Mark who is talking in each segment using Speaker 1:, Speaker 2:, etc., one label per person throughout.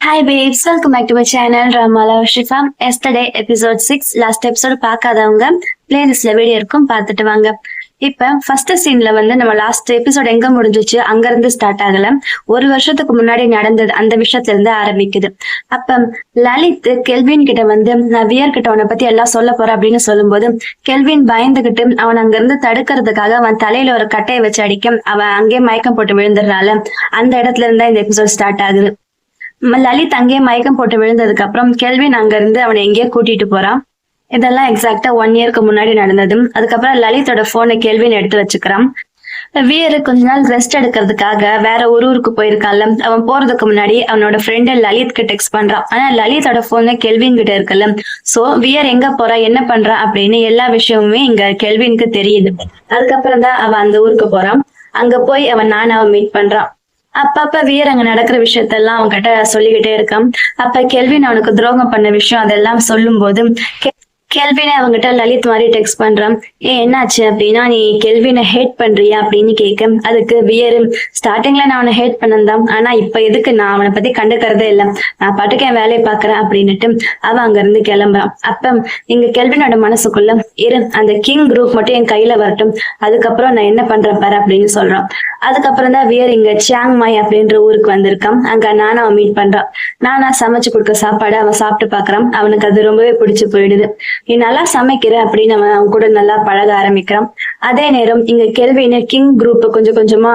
Speaker 1: Hi babes, welcome back to my channel Ramala Shifa. Yesterday episode 6 last episode பார்க்காதவங்க பிளேலிஸ்ட்ல video இருக்கும் பார்த்துட்டு வாங்க. இப்ப ஃபர்ஸ்ட் சீன்ல நம்ம லாஸ்ட் எபிசோட் எங்க முடிஞ்சிச்சு அங்க இருந்து ஸ்டார்ட் ஆகல. ஒரு வருஷத்துக்கு முன்னாடி நடந்தது அந்த விஷயத்துல இருந்து ஆரம்பிக்குது. அப்ப லலித் கெல்வின் கிட்ட நான் வியர் கிட்ட அவனை பத்தி எல்லாம் சொல்ல போறேன் அப்படின்னு சொல்லும் போது கெல்வின் பயந்துகிட்டு அவன் அங்க இருந்து தடுக்கிறதுக்காக அவன் தலையில ஒரு கட்டையை வச்சு அடிக்க அவன் அங்கேயே மயக்கம் போட்டு விழுந்துடுறாள். அந்த இடத்துல இருந்தா இந்த எபிசோட் ஸ்டார்ட் ஆகுது. லலித் அங்கேயே மயக்கம் போட்டு விழுந்ததுக்கு அப்புறம் கெல்வின் அங்க இருந்து அவனை எங்கேயோ கூட்டிட்டு போறான். இதெல்லாம் எக்ஸாக்டா 1 இயருக்கு முன்னாடி நடந்தது. அதுக்கப்புறம் லலித்தோட போனை கெல்வின் எடுத்து வச்சுக்கிறான். வீரு கொஞ்ச நாள் ரெஸ்ட் எடுக்கிறதுக்காக வேற ஒரு ஊருக்கு போயிருக்கான்ல. அவன் போறதுக்கு முன்னாடி அவனோட ஃப்ரெண்டு லலித்க்கு டெக்ஸ்ட் பண்றான். ஆனா லலித்தோட போன் கெல்வின் கிட்ட இருக்குல்ல. சோ வியர் எங்க போறா என்ன பண்றா அப்படின்னு எல்லா விஷயமுமே இங்க கெல்வினுக்கு தெரியுது. அதுக்கப்புறம் தான் அவன் அந்த ஊருக்கு போறான். அங்க போய் அவன் நானாவை மீட் பண்றான். அப்பப்ப வீர் அங்க நடக்கிற விஷயத்தெல்லாம் அவன் கிட்ட சொல்லிக்கிட்டே இருக்கான். அப்ப கெல்வின் அவனுக்கு துரோகம் பண்ண விஷயம் அதெல்லாம் சொல்லும் போது கெல்வினை அவங்ககிட்ட லலித் மாதிரி டெக்ஸ்ட் பண்றான். என்னாச்சு அப்படின்னா நீ கெல்வினை ஹேட் பண்றியா அப்படின்னு கேட்க அதுக்கு வியரு ஸ்டார்டிங்ல நான் அவனை ஹேட் பண்ணந்தான், ஆனா இப்ப எதுக்கு நான் அவனை பத்தி கண்டுக்கிறதே இல்லை, நான் பாட்டுக்கு என் வேலையை பாக்குறேன் அப்படின்னுட்டு அவன் அங்க இருந்து கிளம்புறான். அப்ப இங்க கெல்வினோட மனசுக்குள்ள அந்த கிங் குரூப் மட்டும் என் கையில வரட்டும், அதுக்கப்புறம் நான் என்ன பண்றேன் பாரு அப்படின்னு சொல்றான். அதுக்கப்புறம் தான் வியர் இங்க சியாங் மாய் அப்படின்ற ஊருக்கு வந்திருக்கான். அங்க நானா அவன் மீட் பண்றான். நானா சமைச்சு கொடுக்க சாப்பாடு அவன் சாப்பிட்டு பாக்குறான். அவனுக்கு அது ரொம்பவே பிடிச்சு போயிடுது. நீ நல்லா சமைக்கிற அப்படின்னு அவன் கூட நல்லா பழக ஆரம்பிக்கிறான். அதே நேரம் இங்க கெல்வின் கிங் குரூப் கொஞ்சம் கொஞ்சமா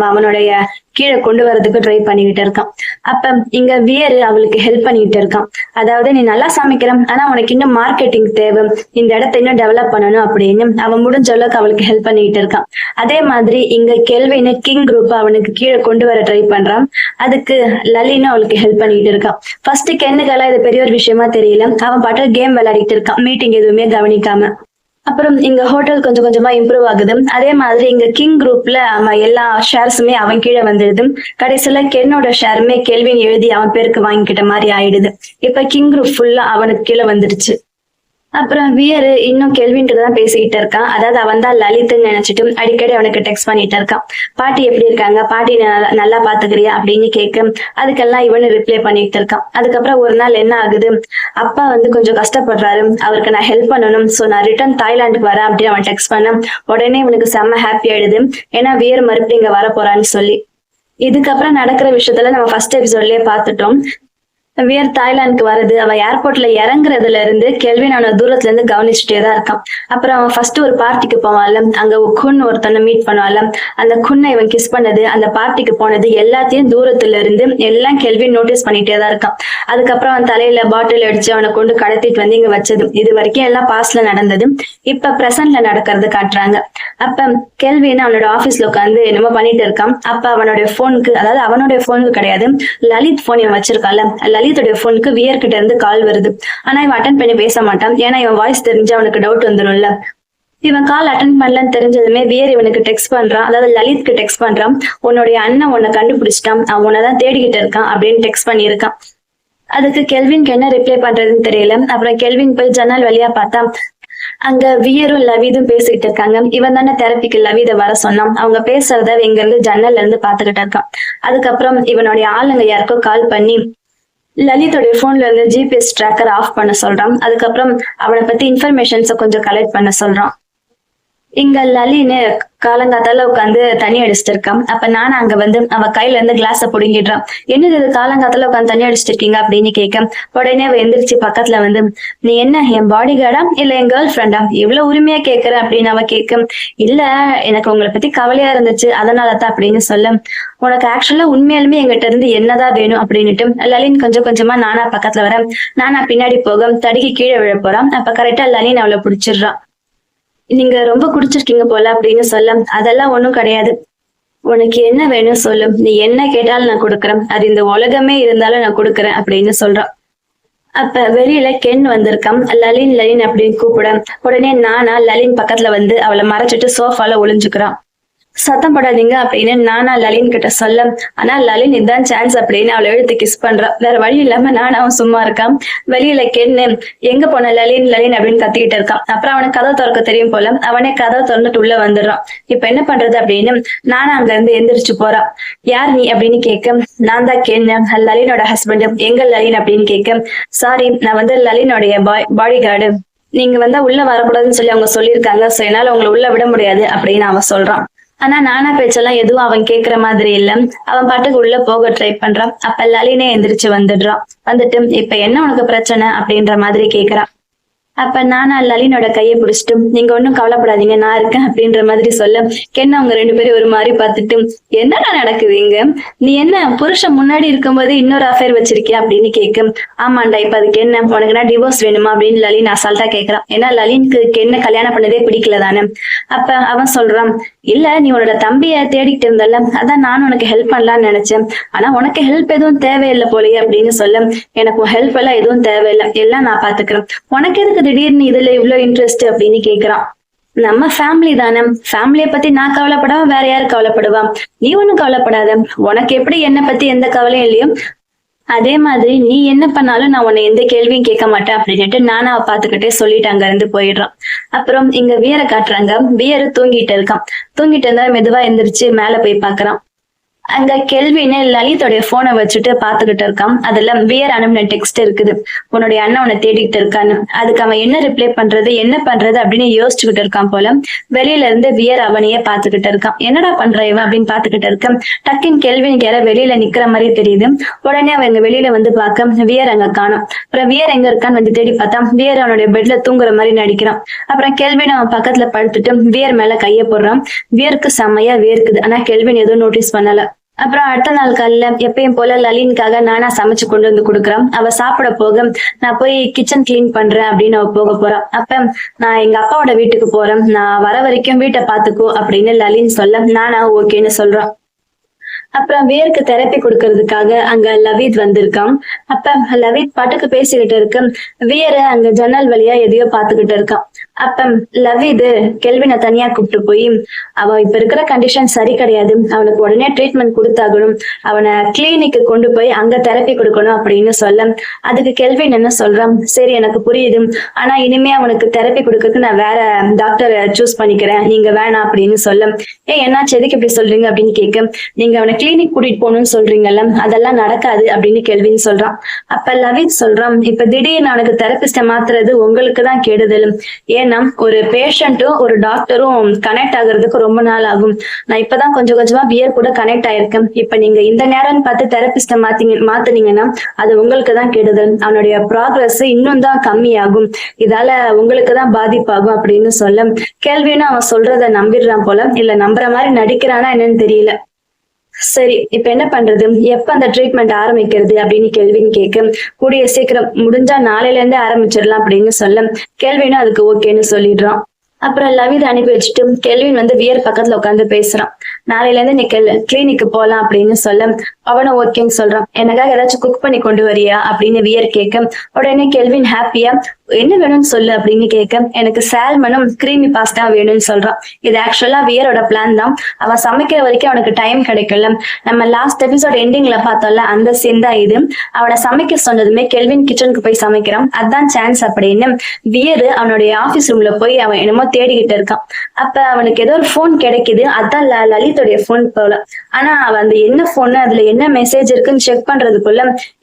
Speaker 1: அவனுடைய கீழே கொண்டு வரதுக்கு ட்ரை பண்ணிக்கிட்டு இருக்கான். அப்ப இங்க வியர் அவளுக்கு ஹெல்ப் பண்ணிக்கிட்டு இருக்கான். அதாவது நீ நல்லா சமைக்கிறான், ஆனா உனக்கு இன்னும் மார்க்கெட்டிங் தேவை, இந்த இடத்த இன்னும் டெவலப் பண்ணணும் அப்படின்னு அவன் முடிஞ்ச அளவுக்கு அவளுக்கு ஹெல்ப் பண்ணிக்கிட்டு இருக்கான். அதே மாதிரி இங்க கெல்வின் கிங் குரூப் அவனுக்கு கீழே கொண்டு வர ட்ரை பண்றான். அதுக்கு லலினும் அவளுக்கு ஹெல்ப் பண்ணிக்கிட்டு இருக்கான். ஃபர்ஸ்ட் கென்னுக்கெல்லாம் இது பெரிய ஒரு விஷயமா தெரியல. அவன் பாட்டு கேம் விளையாடிட்டு இருக்கான், மீட்டிங் எதுவுமே கவனிக்காம. அப்புறம் இங்க ஹோட்டல் கொஞ்சம் கொஞ்சமா இம்ப்ரூவ் ஆகுது. அதே மாதிரி இங்க கிங் குரூப்ல எல்லா ஷேர்ஸுமே அவன் கீழே வந்துடுது. கடைசியில கென்னோட ஷேருமே கெல்வின் எழுதி அவன் பேருக்கு வாங்கிக்கிட்ட மாதிரி ஆயிடுது. இப்ப கிங் குரூப் ஃபுல்லா அவனுக்கு கீழே வந்துடுச்சு. அப்புறம் வியர் இன்னும் கெல்வின் கிட்ட தான் பேசிக்கிட்டு இருக்கான். அதாவது அவன் தான் லலித்ன்னு நினைச்சிட்டு அடிக்கடி அவனுக்கு டெக்ஸ்ட் பண்ணிட்டு இருக்கான். பாட்டி எப்படி இருக்காங்க, பாட்டி நல்லா பாத்துக்கிறியா அப்படின்னு கேட்க அதுக்கெல்லாம் இவனு ரிப்ளை பண்ணிட்டு இருக்கான். அதுக்கப்புறம் ஒரு நாள் என்ன ஆகுது, அப்பா கொஞ்சம் கஷ்டப்படுறாரு, அவருக்கு நான் ஹெல்ப் பண்ணணும், சோ நான் ரிட்டர்ன் தாய்லாந்துக்கு வரேன் அப்படின்னு அவன் டெக்ஸ்ட் பண்ண உடனே இவனுக்கு செம்ம ஹாப்பி ஆயிடுது. ஏன்னா வியர் மறுபடியும் இங்க வர போறான்னு சொல்லி. இதுக்கப்புறம் நடக்கிற விஷயத்துல நம்ம ஃபர்ஸ்ட் எபிசோட்லயே பார்த்துட்டோம். வியர் தாய்லாந்துக்கு வருது. அவன் ஏர்போர்ட்ல இறங்குறதுல இருந்து கெல்வின் அவனை தூரத்துல இருந்து கவனிச்சுட்டே தான் இருக்கான். அப்புறம் அவன் ஃபர்ஸ்ட் ஒரு பார்ட்டிக்கு போவான்ல, அங்க குன் ஒருத்தனை மீட் பண்ணுவான்ல, அந்த குன்னை இவன் கிஸ் பண்ணது, அந்த பார்ட்டிக்கு போனது எல்லாத்தையும் தூரத்துல இருந்து எல்லாம் கெல்வின் நோட்டீஸ் பண்ணிட்டே தான் இருக்கான். அதுக்கப்புறம் அவன் தலையில பாட்டில் அடிச்சு அவனை கொண்டு கடத்திட்டு வந்து இங்க வச்சது. இது வரைக்கும் எல்லாம் பாஸ்ட்ல நடந்தது, இப்ப பிரசன்ட்ல நடக்கிறது காட்டுறாங்க. அப்ப கெல்வின் அவனோட ஆபீஸ்ல உட்காந்து என்னமோ பண்ணிட்டு இருக்கான். அப்ப அவனுடைய போனுக்கு, அதாவது அவனுடைய போனுக்கு கிடையாது, லலித் போன் இவன் வச்சிருக்கான்ல, லலித்தோட போனுக்கு வியர் கிட்ட இருந்து கால் வருது. ஆனா இவன் அட்டன் பண்ணி பேச மாட்டான். ஏன்னா இவன் வாய்ஸ் தெரிஞ்சு அவனுக்கு டவுட் வந்துடும்ல. இவன் கால் அட்டன் பண்ணலன்னு தெரிஞ்சதுமே வியர் இவனுக்கு டெக்ஸ்ட் பண்றான். அதாவது லலித்க்கு டெக்ஸ்ட் பண்றான். உன்னுடைய அண்ணன் உன்னை கண்டுபிடிச்சிட்டான், அவன் உன்னதான் தேடிக்கிட்டு இருக்கான் அப்படின்னு டெக்ஸ்ட் பண்ணியிருக்கான். அதுக்கு கெல்வின்க்கு என்ன ரிப்ளை பண்றதுன்னு தெரியல. அப்புறம் கெல்வின் போய் ஜன்னல் வழியா பார்த்தா அங்க வியரும் லவிதும் பேசிக்கிட்டு இருக்காங்க. இவன் தானே தெரப்பிக்கு லவித வர சொன்னான். அவங்க பேசுறத இங்க இருந்து ஜன்னல்ல இருந்து பாத்துக்கிட்டு இருக்கான். அதுக்கப்புறம் இவனுடைய ஆளுங்க யாருக்கோ கால் பண்ணி லலித்தோடைய போன்ல இருந்து ஜிபிஎஸ் ட்ராக்கர் ஆஃப் பண்ண சொல்றான். அதுக்கப்புறம் அவனை பத்தி இன்ஃபர்மேஷன்ஸை கொஞ்சம் கலெக்ட் பண்ண சொல்றான். இங்க லலின்னு காலங்காத்தால உட்காந்து தண்ணி அடிச்சிட்டு இருக்கான். அப்ப நானும் அங்க அவ கையில இருந்து கிளாஸ புடுங்கிடுறான். என்னது இது காலங்காத்தால உட்காந்து தண்ணி அடிச்சிட்டு இருக்கீங்க அப்படின்னு கேட்க உடனே அவ எந்திரிச்சு பக்கத்துல நீ என்ன என் பாடி கார்டா இல்ல என் கேர்ள் ஃப்ரெண்டா, இவ்வளவு உரிமையா கேக்குற அப்படின்னு அவ கேட்க இல்ல எனக்கு உங்களை பத்தி கவலையா இருந்துச்சு அதனாலதான் அப்படின்னு சொல்ல உனக்கு ஆக்சுவலா உண்மையாலுமே எங்கிட்ட இருந்து என்னதான் வேணும் அப்படின்னுட்டு லலின் கொஞ்சம் கொஞ்சமா நானா பக்கத்துல வர நானா பின்னாடி போக தடுக்கி கீழே விழ போறான். அப்ப கரெக்டா லலின் அவளை பிடிச்சிடுறான். நீங்க ரொம்ப குடிச்சிருக்கீங்க போல அப்படின்னு சொல்ல அதெல்லாம் ஒண்ணும் கிடையாது, உனக்கு என்ன வேணும் சொல்லு, நீ என்ன கேட்டாலும் நான் கொடுக்குறேன், அது இந்த உலகமே இருந்தாலும் நான் கொடுக்குறேன் அப்படின்னு சொல்றான். அப்ப வெளியில கென் வந்திருக்கான். லலின் லலின் அப்படின்னு கூப்பிட உடனே நானா லலின் பக்கத்துல அவளை மறைச்சிட்டு சோஃபால ஒளிஞ்சுக்கிறான். சத்தம் போடாதீங்க அப்படின்னு நானா லலின் கிட்ட சொல்ல, ஆனா லலின் இதான் சான்ஸ் அப்படின்னு அவளை எழுத்து கிஸ் பண்றான். வேற வழி இல்லாம நானாவும் சும்மா இருக்கான். வெளியில கென்னு எங்க போன லலின் லலின் அப்படின்னு கத்திக்கிட்டு இருக்கான். அப்புறம் அவனுக்கு கதவு திறக்க தெரியும் போல அவனே கதவை திறந்துட்டு உள்ள வந்துடுறான். இப்ப என்ன பண்றது அப்படின்னு நானா அங்க இருந்து எந்திரிச்சு போறான். யார் நீ அப்படின்னு கேட்க, நான் தான் கென்னு, லலினோட ஹஸ்பண்ட். எங்க லலின் அப்படின்னு கேட்க, சாரி நான் வந்து லலினோடைய பாடி கார்டு, நீங்க வந்தா உள்ள வரக்கூடாதுன்னு சொல்லி அவங்க சொல்லியிருக்காங்க, சோ என்னால உங்களை உள்ள விட முடியாது அப்படின்னு அவன் சொல்றான். ஆனா நானா பேச்செல்லாம் எதுவும் அவன் கேக்குற மாதிரி இல்ல. அவன் பாட்டுக்கு உள்ள போக ட்ரை பண்றான். அப்ப லலினே எந்திரிச்சு வந்துடுறான். வந்துட்டு இப்ப என்ன உனக்கு பிரச்சனை அப்படின்ற மாதிரி கேக்குறான். அப்ப நானா லலினோட கையை பிடிச்சிட்டு, நீங்க ஒன்னும் கவலைப்படாதீங்க நான் இருக்கேன் அப்படின்ற மாதிரி சொல்ல, கென்ன அவங்க 2 பேரும் ஒரு மாதிரி பார்த்துட்டு, என்னடா நடக்குது இங்க, நீ என்ன புருஷன் முன்னாடி இருக்கும்போது இன்னொரு அஃபேர் வச்சிருக்கியா அப்படின்னு கேட்கும். ஆமாண்டா, இப்ப அதுக்கு என்ன, உனக்கு நான் டிவோர்ஸ் வேணுமா அப்படின்னு லலின் அசால்ட்டா கேட்கறான். ஏன்னா லலினுக்கு என்ன கல்யாணம் பண்ணதே பிடிக்கல தானே. அப்ப அவன் சொல்றான், இல்ல நீ உன்னோட தம்பிய தேடிட்டு இருந்தல, அதான் நானும் உனக்கு ஹெல்ப் பண்ணலாம்னு நினைச்சேன், ஆனா உனக்கு ஹெல்ப் எதுவும் தேவையில்லை போலயே அப்படின்னு சொல்ல, எனக்கு ஹெல்ப் எல்லாம் எதுவும் தேவையில்லை, எல்லாம் நான் பாத்துக்கிறேன், உனக்கு எதுக்கு திடீர்னு இதுல இவ்வளவு இன்ட்ரெஸ்ட் அப்படின்னு கேக்குறான். நம்ம ஃபேமிலி தானே, ஃபேமிலிய பத்தி நான் கவலைப்படாம வேற யாரு கவலைப்படுவா, நீ ஒண்ணும் கவலைப்படாத, உனக்கு எப்படி என்ன பத்தி எந்த கவலையும் இல்லையோ அதே மாதிரி நீ என்ன பண்ணாலும் நான் உன்னை எந்த கேள்வியும் கேட்க மாட்டேன் அப்படின்னுட்டு நானா பாத்துக்கிட்டே சொல்லிட்டு அங்க இருந்து போயிடுறான். அப்புறம் இங்க வியரை காட்டுறாங்க. வியரு தூங்கிட்டு இருக்கான். தூங்கிட்டு இருந்தா மெதுவா எந்திரிச்சு மேல போய் பாக்குறான். அங்க கெல்வின்னு லலிதோடைய போனை வச்சுட்டு பாத்துக்கிட்டு இருக்கான். அதுல வியர் அனுப்பின டெக்ஸ்ட் இருக்குது, உன்னுடைய அண்ணன் உன்னை தேடிக்கிட்டு இருக்கான்னு. அதுக்கு அவன் என்ன ரிப்ளை பண்றது என்ன பண்றது அப்படின்னு யோசிச்சுக்கிட்டு இருக்கான் போல. வெளியில இருந்து வியர் அவனையே பாத்துக்கிட்டு இருக்கான். என்னடா பண்ற இவன் அப்படின்னு பாத்துக்கிட்டு இருக்கான். டக்குன்னு கெல்வினுக்கு யார வெளியில நிக்கிற மாதிரி தெரியுது. உடனே அவங்க வெளியில வந்து பார்க்க வியர் அங்க காணும். அப்புறம் வியர் எங்க இருக்கான்னு வந்து தேடி பார்த்தா வியர் அவனுடைய பெட்ல தூங்குற மாதிரி நடிக்கிறான். அப்புறம் கெல்வின் அவன் பக்கத்துல படுத்துட்டு வியர் மேல கைய போடுறான். வியருக்கு செம்மையா வேர்க்குது. ஆனா கெல்வின் எதுவும் நோட்டீஸ் பண்ணல. அப்புறம் அடுத்த நாள் காலையில எப்பயும் போல லலினுக்காக நானா சமைச்சு கொண்டு வந்து கொடுக்குறான். அவ சாப்பிட போக நான் போய் கிச்சன் கிளீன் பண்றேன் அப்படின்னு அவ போக போறான். அப்ப நான் எங்க அப்பாவோட வீட்டுக்கு போறேன், நான் வர வரைக்கும் வீட்டை பாத்துக்கோ அப்படின்னு லலின் சொல்ல நானா ஓகேன்னு சொல்றான். அப்புறம் வேருக்கு தெரப்பி கொடுக்கறதுக்காக அங்க லவித் வந்திருக்கான். அப்ப லவித் பாட்டுக்கு பேசிக்கிட்டு இருக்கு. வேற அங்க ஜன்னல் வழியா எதையோ பாத்துக்கிட்டு இருக்கான். அப்ப லவித் கெல்வினை தனியா கூப்பிட்டு போய், அவன் இப்ப இருக்கிற கண்டிஷன் சரி கிடையாது, அவனுக்கு உடனே ட்ரீட்மெண்ட் கொடுத்தாகணும், அவனை கிளினிக்கு கொண்டு போய் அங்க தெரப்பி கொடுக்கணும் அப்படின்னு சொல்ல, அதுக்கு கெல்வின் என்ன சொல்றான், சரி எனக்கு புரியுது, ஆனா இனிமே அவனுக்கு தெரப்பி கொடுக்கறதுக்கு நான் வேற டாக்டரை சூஸ் பண்ணிக்கிறேன், நீங்க வேணாம் அப்படின்னு சொல்ல, என்னாச்சு எதுக்கு இப்படி சொல்றீங்க அப்படின்னு கேட்க, நீங்க அவனை கிளினிக் கூட்டிட்டு போகணும்னு சொல்றீங்கல்ல, அதெல்லாம் நடக்காது அப்படின்னு கெல்வின் சொல்றான். அப்ப லவித் சொல்றான், இப்ப திடீர்னு அவனுக்கு தெரபிஸ்ட மாத்துறது உங்களுக்கு தான் கெடுதல், ஏன்னா ஒரு பேஷண்ட்டும் ஒரு டாக்டரும் கனெக்ட் ஆகுறதுக்கு ரொம்ப நாள் ஆகும், நான் இப்பதான் கொஞ்சம் கொஞ்சமா வியர் கூட கனெக்ட் ஆயிருக்கேன், இப்ப நீங்க இந்த நேரம் பார்த்து தெரபிஸ்ட மாத்துனீங்கன்னா அது உங்களுக்கு தான் கெடுதல், அவனுடைய ப்ராக்ரஸ் இன்னும் தான் கம்மியாகும், இதால உங்களுக்கு தான் பாதிப்பாகும் அப்படின்னு சொல்ல, கேள்வின்னு அவன் சொல்றத நம்பிடுறான் போல, இல்ல நம்புற மாதிரி நடிக்கிறானா என்னன்னு தெரியல. சரி இப்ப என்ன பண்றது, எப்ப அந்த ட்ரீட்மெண்ட் ஆரம்பிக்கிறது அப்படின்னு கெல்வின் கேட்க, கூடிய சீக்கிரம் முடிஞ்சா நாளையில இருந்தே ஆரம்பிச்சிடலாம் அப்படின்னு சொல்ல, கெல்வினும் அதுக்கு ஓகேன்னு சொல்லிடுறான். அப்புறம் லவித் அனுப்பி வச்சுட்டு கெல்வின் வந்து வியர் பக்கத்துல உட்காந்து பேசுறான். நாளையில இருந்து நீ கிளினிக்கு போலாம் அப்படின்னு சொல்ல, அவனும் ஓகேன்னு சொல்றான். எனக்காக ஏதாச்சும் குக் பண்ணி கொண்டு வரியா அப்படின்னு வியர் கேட்க, உடனே கெல்வின் ஹாப்பியா என்ன வேணும்னு சொல்லு அப்படின்னு கேட்க, எனக்கு சால்மனும் கிரீமி பாஸ்டா வேணும்னு சொல்றான். இது ஆக்சுவலா வியரோட பிளான் தான். அவன் சமைக்கிற வரைக்கும் அவனுக்கு டைம் கிடைக்கல. நம்ம லாஸ்ட் எபிசோட் எண்டிங்ல பார்த்தோம்ல, அந்த சீன் தான் இது. அவனை சமைக்க சொன்னதுமே கெல்வின் கிச்சனுக்கு போய் சமைக்கிறான். அதான் சான்ஸ் அப்படின்னு வியர் அவனுடைய ஆபீஸ் ரூம்ல போய் அவன் என்னமோ தேடிக்கிட்டு இருக்கான். அப்ப அவனுக்கு ஏதோ ஒரு போன் கிடைக்குது. அதான் லலிதோடைய போன் போல. ஆனா அவன் அந்த என்ன போன், அதுல என்ன மெசேஜ் இருக்குன்னு செக் பண்றதுக்குள்ள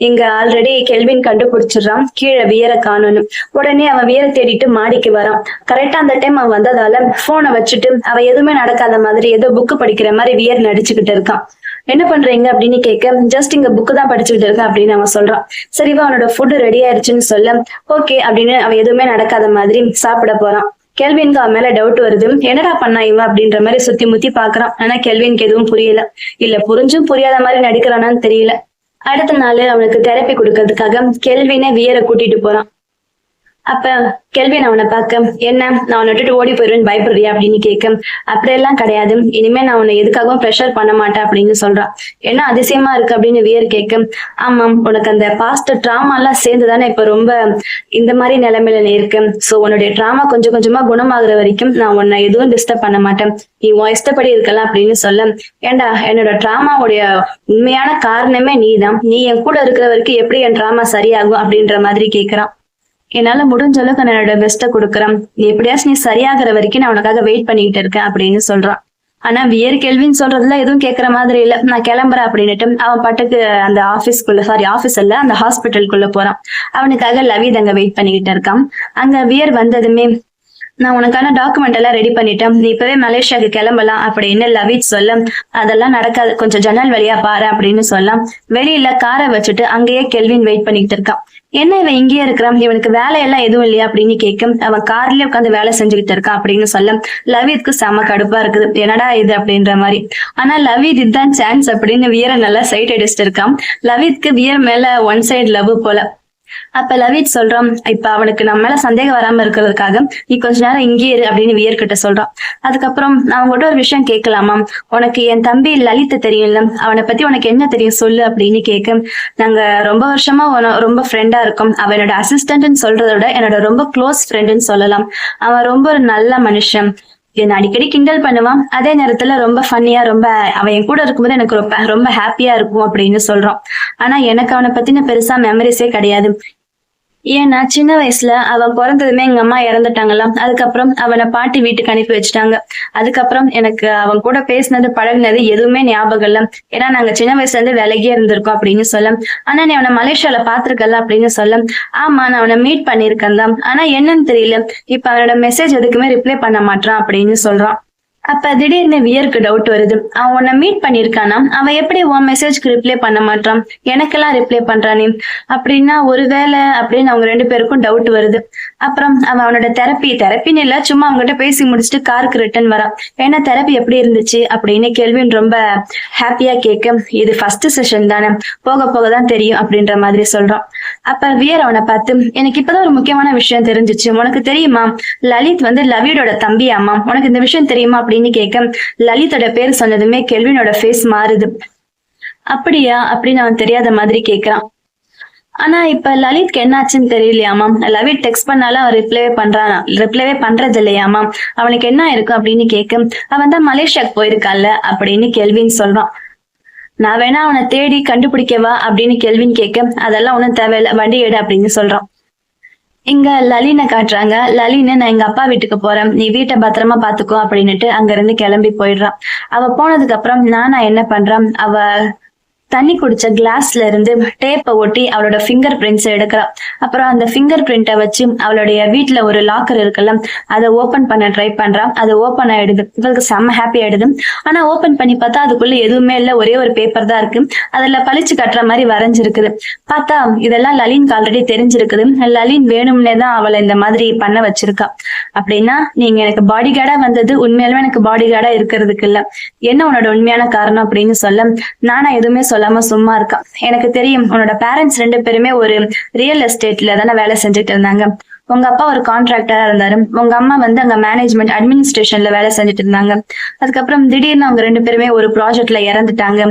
Speaker 1: இங்க ஆல்ரெடி கெல்வின் கண்டுபிடிச்சிடறான் கீழே வியரை காணணும். உடனே அவன் வியரை தேடிட்டு மாடிக்கு வரான். கரெக்டா அந்த டைம் அவன் வந்ததால போனை வச்சுட்டு அவன் எதுவுமே நடக்காத மாதிரி ஏதோ புக்கு படிக்கிற மாதிரி வியர் நடிச்சுக்கிட்டு இருக்கான். என்ன பண்றீங்க அப்படின்னு கேட்க, ஜஸ்ட் இங்க புக்கு தான் படிச்சுக்கிட்டு இருக்க அப்படின்னு அவன் சொல்றான். சரிவா அவனோட ஃபுட் ரெடி ஆயிடுச்சுன்னு சொல்ல, ஓகே அப்படின்னு அவன் எதுவுமே நடக்காத மாதிரி சாப்பிட போறான். கெல்வினுக்கு அவன் மேல டவுட் வருது. என்னடா பண்ணா இவன் அப்படின்ற மாதிரி சுத்தி முத்தி பாக்குறான். ஆனா கெல்வினுக்கு எதுவும் புரியல. இல்ல புரிஞ்சும் புரியாத மாதிரி நடிக்கிறானான்னு தெரியல. அடுத்த நாள் அவனுக்கு தெரப்பி கொடுக்கறதுக்காக கெல்வினை வியரை கூட்டிட்டு போறான். அப்ப கெல்வின் அவனை பார்க்க, என்ன நான் உன்னை விட்டுட்டு ஓடி போயிருவேன்னு பயப்படுறியா அப்படின்னு கேட்க, அப்படியெல்லாம் கிடையாது, இனிமே நான் உன்னை எதுக்காகவும் ப்ரெஷர் பண்ண மாட்டேன் அப்படின்னு சொல்றான். என்ன அதிசயமா இருக்கு அப்படின்னு வியர் கேட்க, ஆமாம், உனக்கு அந்த பாஸ்ட் ட்ராமா எல்லாம் சேர்ந்துதானே இப்ப ரொம்ப இந்த மாதிரி நிலைமையில நீ இருக்கு. சோ உன்னுடைய ட்ராமா கொஞ்சம் கொஞ்சமா குணமாகுற வரைக்கும் நான் உன்னை எதுவும் டிஸ்டர்ப் பண்ண மாட்டேன், நீ உன் இஷ்டப்படி இருக்கலாம் அப்படின்னு சொல்ல, ஏண்டா என்னோட ட்ராமாவுடைய உண்மையான காரணமே நீதான், நீ என் கூட இருக்கிற வரைக்கும் எப்படி என் ட்ராமா சரியாகும் அப்படின்ற மாதிரி கேட்கிறான். என்னால முடிஞ்ச அளவுக்கு நான் என்னோட பெஸ்ட்டை கொடுக்குறேன், நீ எப்படியாச்சும் நீ சரியாகிற வரைக்கும் நான் உனக்காக வெயிட் பண்ணிக்கிட்டு இருக்கேன் அப்படின்னு சொல்றான். ஆனா வியர் கெல்வின் சொல்றதுல எதுவும் கேட்கற மாதிரி இல்ல. நான் கிளம்புறேன் அப்படின்னுட்டு அவன் பாட்டுக்கு அந்த ஆபீஸ் இல்ல அந்த ஹாஸ்பிட்டலுக்குள்ள போறான். அவனுக்காக லவித் அங்க வெயிட் பண்ணிக்கிட்டு இருக்கான். அங்க வியர் வந்ததுமே, நான் உனக்கான டாக்குமெண்ட் எல்லாம் ரெடி பண்ணிட்டேன், நீ இப்பவே மலேசியாவுக்கு கிளம்பலாம் அப்படின்னு லவித் சொல்ல, அதெல்லாம் நடக்காது, கொஞ்சம் ஜன்னல் வழியா பாரு அப்படின்னு சொல்ல, வெளியில காரை வச்சுட்டு அங்கேயே கெல்வின் வெயிட் பண்ணிக்கிட்டு இருக்கான். என்ன இவன் இங்கேயே இருக்கிறான், இவனுக்கு வேலையெல்லாம் எதுவும் இல்லையா அப்படின்னு கேட்கும். அவன் கார்லயே உட்காந்து வேலை செஞ்சுக்கிட்டு இருக்கான் அப்படின்னு சொல்ல லவித்க்கு செம கடுப்பா இருக்குது, என்னடா இது அப்படின்ற மாதிரி. ஆனா லவித் இதுதான் சான்ஸ் அப்படின்னு வியரை நல்லா சைட் அடிச்சுட்டு இருக்கான். லவித்க்கு வியர் மேல ஒன் சைடு லவ் போல. அப்ப லவித் சொல்றான், இப்ப அவனுக்கு நம்ம மேல சந்தேகம் வராம இருக்கிறதுக்காக நீ கொஞ்ச நேரம் இங்கே இரு அப்படின்னு வியர் கிட்ட சொல்றான். அதுக்கப்புறம் நான் உங்ககிட்ட ஒரு விஷயம் கேட்கலாமா, உனக்கு என் தம்பி லலித் தெரியும்ல, அவனை பத்தி உனக்கு என்ன தெரியும் சொல்லு அப்படின்னு கேட்க, நாங்க ரொம்ப வருஷமா ரொம்ப ஃப்ரெண்டா இருக்கோம், அவன் என்னோட அசிஸ்டன்ட்னு சொல்றதை விட என்னோட ரொம்ப க்ளோஸ் ஃப்ரெண்டுன்னு சொல்லலாம். அவன் ரொம்ப ஒரு நல்ல மனுஷன், என்ன அடிக்கடி கிண்டல் பண்ணுவான், அதே நேரத்துல ரொம்ப ஃபன்னியா, ரொம்ப அவன் என் கூட இருக்கும்போது எனக்கு ரொம்ப ஹாப்பியா இருக்கும் அப்படின்னு சொல்றான். ஆனா எனக்கு அவனை பத்தின பெருசா மெமரிஸே கிடையாது. ஏன்னா சின்ன வயசுல அவன் பிறந்ததுமே எங்க அம்மா இறந்துட்டாங்களாம். அதுக்கப்புறம் அவனை பாட்டி வீட்டுக்கு அனுப்பி வச்சுட்டாங்க. அதுக்கப்புறம் எனக்கு அவன் கூட பேசினது பழகினது எதுவுமே ஞாபகம் இல்ல. ஏன்னா நாங்க சின்ன வயசுல இருந்து விலகியே இருந்திருக்கோம் அப்படின்னு சொல்ல, ஆனா நீ அவனை மலேசியால பாத்துருக்கல அப்படின்னு சொல்ல, ஆமா நான் அவனை மீட் பண்ணிருக்கேன் தான், ஆனா என்னன்னு தெரியல, இப்ப அவனோட மெசேஜ் எதுக்குமே ரிப்ளை பண்ண மாட்டான் அப்படின்னு சொல்றான். அப்ப திடீர்னு வியருக்கு டவுட் வருது, அவன் உன்னை மீட் பண்ணிருக்கானா, அவன் எப்படி உன் மெசேஜ்க்கு ரிப்ளை பண்ண மாட்டான், எனக்கெல்லாம் ரிப்ளை பண்றானே அப்படின்னா ஒருவேளை அப்படின்னு அவங்க ரெண்டு பேருக்கும் டவுட் வருது. அப்புறம் அவனோட தெரப்பின்னு இல்ல, சும்மா அவங்ககிட்ட பேசி முடிச்சுட்டு காருக்கு ரிட்டர்ன் வரான். ஏன்னா தெரப்பி எப்படி இருந்துச்சு அப்படின்னு கெல்வின் ரொம்ப ஹாப்பியா கேட்க, இது ஃபர்ஸ்ட் செஷன் தானே, போக போகதான் தெரியும் அப்படின்ற மாதிரி சொல்றான். அப்ப வியர் அவனை பார்த்து, எனக்கு இப்பதான் ஒரு முக்கியமான விஷயம் தெரிஞ்சிச்சு, உனக்கு தெரியுமா லலித் வந்து லவியோட தம்பியாமா, உனக்கு இந்த விஷயம் தெரியுமா அப்படின்னு கேட்க, லலிதோட பேர் சொன்னதுமே கெல்வினோட ஃபேஸ் மாறுது. அப்படியா அப்படின்னு அவன் தெரியாத மாதிரி கேட்கிறான். ஆனா இப்ப லலித்க்கு என்னாச்சுன்னு தெரியலையாமா, லலித் டெக்ஸ்ட் பண்ணாலும் அவன் ரிப்ளைவே பண்றது இல்லையாமா, அவனுக்கு என்ன இருக்கும் அப்படின்னு கேட்க, அவன் தான் மலேசியாவுக்கு போயிருக்கான்ல அப்படின்னு கெல்வின் சொல்றான். நான் வேணா அவனை தேடி கண்டுபிடிக்கவா அப்படின்னு கெல்வின் கேட்க, அதெல்லாம் ஒன்னும் தேவையில்லை, வண்டி எடு அப்படின்னு சொல்றான். இங்க லலினை காட்டுறாங்க. லலின்னு, நான் எங்க அப்பா வீட்டுக்கு போறேன், நீ வீட்டை பத்திரமா பாத்துக்கோ அப்படின்னுட்டு அங்க இருந்து கிளம்பி போயிடுறான். அவ போனதுக்கு அப்புறம் நானா என்ன பண்றான், அவ தண்ணி குடிச்ச கிளாஸ்ல இருந்து டேப்பை ஒட்டி அவளோட ஃபிங்கர் பிரிண்ட்ஸ் எடுக்கிறான். அப்புறம் அந்த ஃபிங்கர் பிரிண்ட்டை வச்சு அவளுடைய வீட்டுல ஒரு லாக்கர் இருக்குல்ல, அதை ஓபன் பண்ண ட்ரை பண்றான். அது ஓபன் ஆயிடுது. இவளுக்கு செம்ம ஹாப்பி ஆயிடுது. ஆனா ஓபன் பண்ணி பார்த்தா அதுக்குள்ள எதுவுமே இல்ல, ஒரே ஒரு பேப்பர் தான் இருக்கு. அதுல பளிச்சு கட்டுற மாதிரி வரைஞ்சிருக்குது. பார்த்தா இதெல்லாம் லலின்க்கு ஆல்ரெடி தெரிஞ்சிருக்குது. லலின் வேணும்னே தான் அவளை இந்த மாதிரி பண்ண வச்சிருக்கா. அப்படின்னா நீங்க எனக்கு பாடி கார்டா வந்தது உண்மையாலுமே எனக்கு பாடி கார்டா இருக்கிறதுக்கு இல்ல, என்ன உன்னோட உண்மையான காரணம் அப்படின்னு சொல்ல, நானா எதுவுமே சொல்லாம சும்மா இருக்கா. எனக்கு தெரியும், உன்னோட பேரண்ட்ஸ் ரெண்டு பேருமே ஒரு ரியல் எஸ்டேட்ல தானே வேலை செஞ்சுட்டு இருந்தாங்க. உங்க அப்பா ஒரு கான்ட்ராக்டரா இருந்தாரு, உங்க அம்மா வந்து அங்க மேனேஜ்மெண்ட் அட்மினிஸ்ட்ரேஷன்ல வேலை செஞ்சுட்டு இருந்தாங்க. அதுக்கப்புறம் திடீர்னு அவங்க ரெண்டு பேருமே ஒரு ப்ராஜெக்ட்ல இறந்துட்டாங்க.